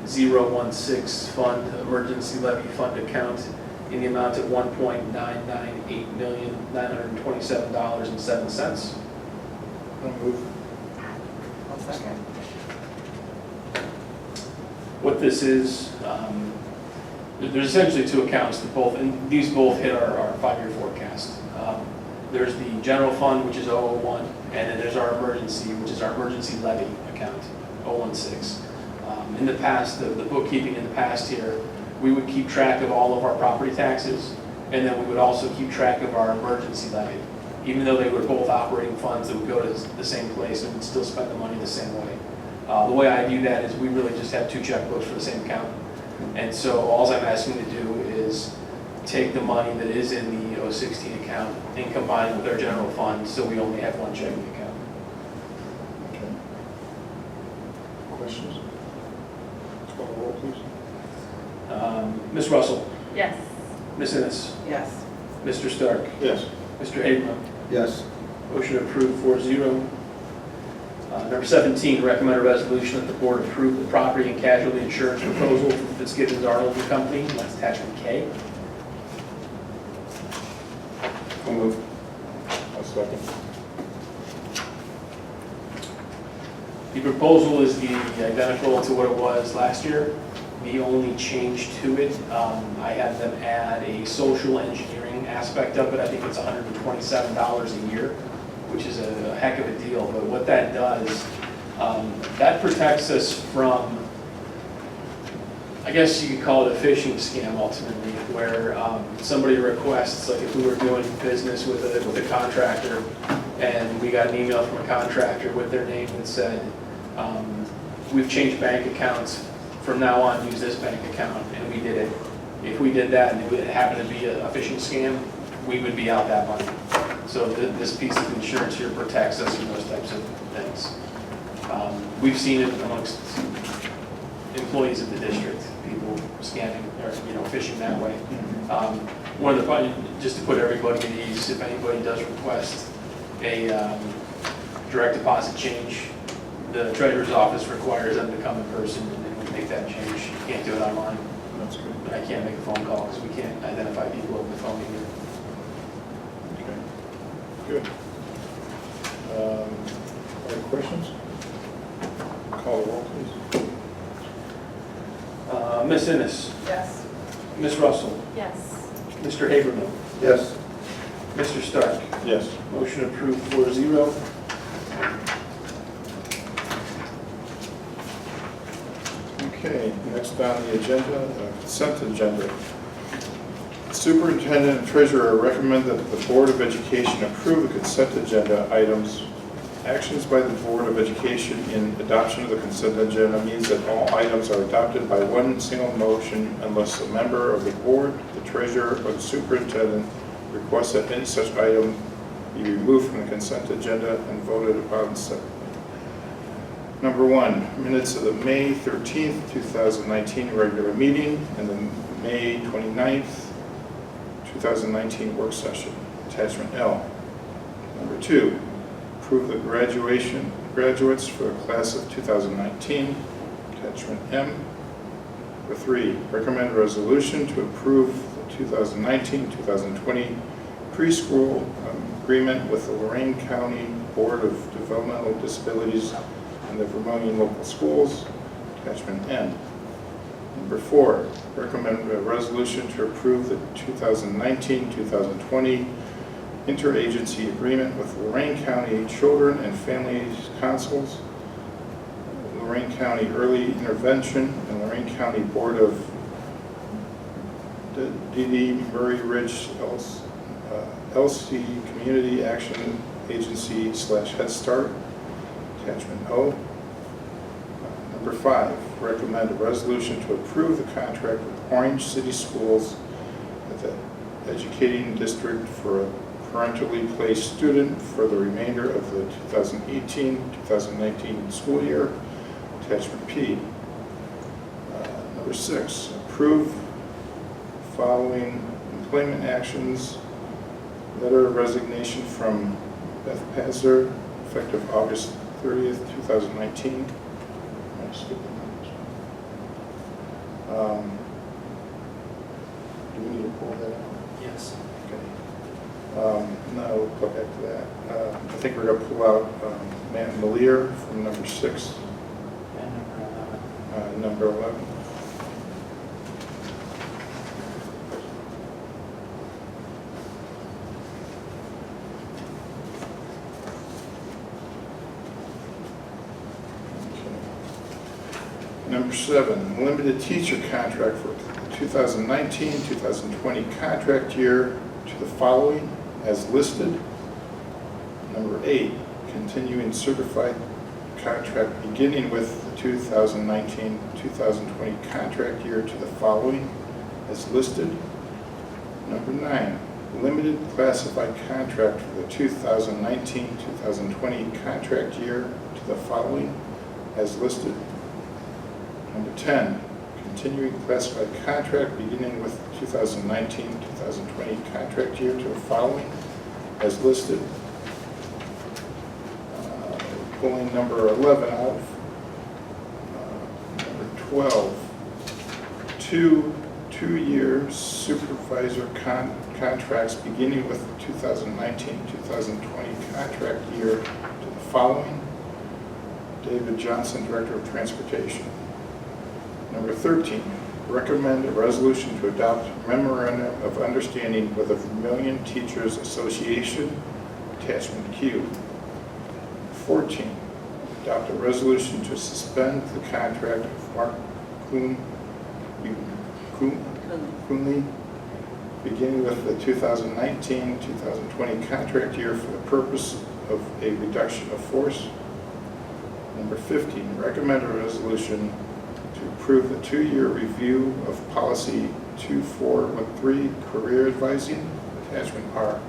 016 fund, emergency levy fund account in the amount of $1,998,927.07. I'll move. I'll second. What this is, there's essentially two accounts that both, and these both hit our 5-year forecast. There's the general fund, which is 001, and then there's our emergency, which is our emergency levy account, 016. In the past, the bookkeeping in the past here, we would keep track of all of our property taxes, and then we would also keep track of our emergency levy. Even though they were both operating funds that would go to the same place and would still spend the money the same way. The way I view that is we really just have two checkbooks for the same account. And so all I'm asking to do is take the money that is in the 016 account and combine it with our general fund, so we only have one checking account. Okay. Questions? Call the roll, please. Ms. Russell, Yes. Ms. Ennis, Yes. Mr. Stark, Yes. Mr. Habermill. Yes. Motion approved 4-0. Number 17, recommend a resolution that the board approve the property and casualty insurance proposal from Fitzgibbons Arnold and Company, and that's attachment K. I'll move. I'll second. The proposal is identical to what it was last year. The only change to it, I had them add a social engineering aspect of it. I think it's $127 a year, which is a heck of a deal. But what that does, that protects us from, I guess you could call it a phishing scam ultimately, where somebody requests, like if we were doing business with a contractor, and we got an email from a contractor with their name that said, we've changed bank accounts, from now on use this bank account, and we did it. If we did that and it happened to be a phishing scam, we would be out that money. So this piece of insurance here protects us from those types of things. We've seen it amongst employees of the district, people scamming or phishing that way. One of the, just to put everybody at ease, if anybody does request a direct deposit change, the treasurer's office requires them to come in person and make that change. You can't do it online. That's good. But I can't make a phone call because we can't identify people over the phone either. Okay. Good. Any questions? Call the roll, please. Ms. Ennis, Yes. Ms. Russell, Yes. Mr. Habermill, Yes. Mr. Stark. Yes. Motion approved 4-0. Okay, next on the agenda, consent agenda. Superintendent and treasurer recommend that the Board of Education approve the consent agenda items. Actions by the Board of Education in adoption of the consent agenda means that all items are adopted by one single motion unless a member of the board, the treasurer, or the superintendent requests that any such item be removed from the consent agenda and voted upon separately. Number 1, minutes of the May 13th, 2019 regular meeting and the May 29th, 2019 work session, attachment L. Number 2, approve the graduates for the class of 2019, attachment M. Number 3, recommend a resolution to approve the 2019-2020 preschool agreement with the Lorraine County Board of Developmental Disabilities and the Vermillion Local Schools, attachment N. Number 4, recommend a resolution to approve the 2019-2020 interagency agreement with Lorraine County Children and Families Councils, Lorraine County Early Intervention, and Lorraine County Board of D.D. Murray Ridge LC Community Action Agency / Head Start, attachment O. Number 5, recommend a resolution to approve the contract with Orange City Schools the educating district for a parentally placed student for the remainder of the 2018-2019 school year, attachment P. Number 6, approve following employment actions. Letter of resignation from Beth Pazzer, effective August 30th, 2019. I'm skipping that. Do we need to pull that out? Yes. Okay. No, we'll go back to that. I think we're going to pull out Matt Malier from number 6, And number 11. Number 7, limited teacher contract for 2019-2020 contract year to the following as listed. Number 8, continuing certified contract beginning with the 2019-2020 contract year to the following as listed. Number 9, limited classified contract for the 2019-2020 contract year to the following as listed. Number 10, continuing classified contract beginning with 2019-2020 contract year to the following as listed. Pulling number 11 out. Number 12, two-year supervisor contracts beginning with 2019-2020 contract year to the following. David Johnson, Director of Transportation. Number 13, recommend a resolution to adopt memorandum of understanding with the Vermillion Teachers Association, attachment Q. 14, adopt a resolution to suspend the contract of Mark Coonley, beginning with the 2019-2020 contract year for the purpose of a reduction of force. Number 15, recommend a resolution to approve the 2-year review of policy 2413, career advising, attachment R.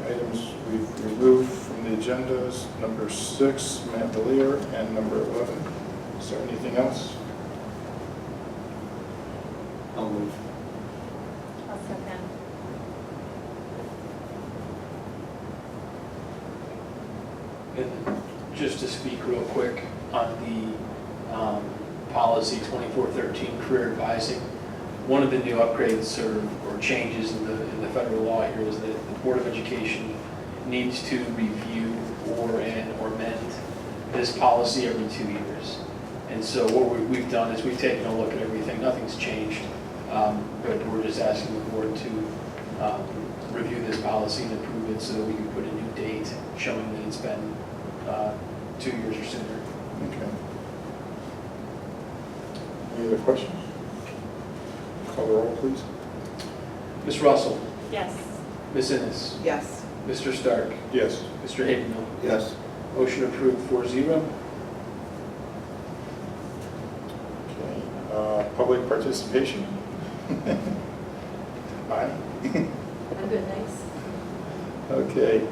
Items we've removed from the agenda is number 6, Matt Malier, and number 11. Is there anything else? I'll move. I'll second. And just to speak real quick on the policy 2413 career advising, one of the new upgrades or changes in the federal law here is that the Board of Education needs to review or amend this policy every 2 years. And so what we've done is we've taken a look at everything. Nothing's changed, but we're just asking the board to review this policy and approve it so that we can put a new date showing that it's been 2 years or sooner. Okay. Any other questions? Call the roll, please. Ms. Russell, Yes. Ms. Innes, Yes. Mr. Stark, Yes. Mr. Habermill. Yes. Motion approved 4-0. Okay. Public participation. Aye. I'm good, thanks. Okay.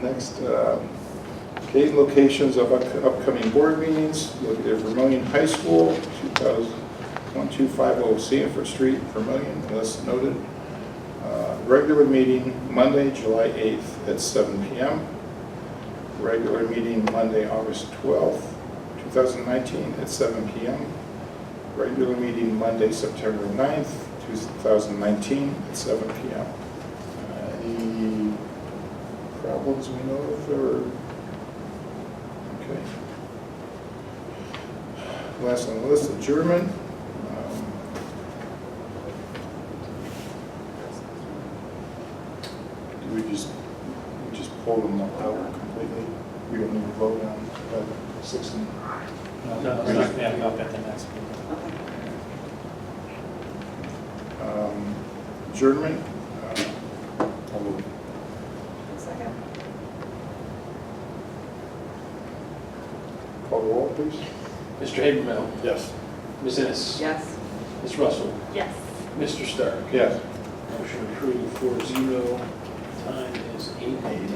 Next, okay, locations of upcoming board meetings. Located at Vermillion High School, 1250 Sanford Street, Vermillion, as noted. Regular meeting Monday, July 8th at 7 p.m. Regular meeting Monday, August 12th, 2019 at 7 p.m. Regular meeting Monday, September 9th, 2019 at 7 p.m. Any problems we know of, or? Okay. Last on the list, adjournment. Do we just pull them out completely? We don't need to vote on 6 and... No, it's not going to be up at the next meeting. Adjournment. I'll move. Second. Call the roll, please. Mr. Habermill, Yes. Ms. Innes, Yes. Ms. Russell? Yes. Mr. Stark? Yes. Motion approved 4-0. Time is 8:09.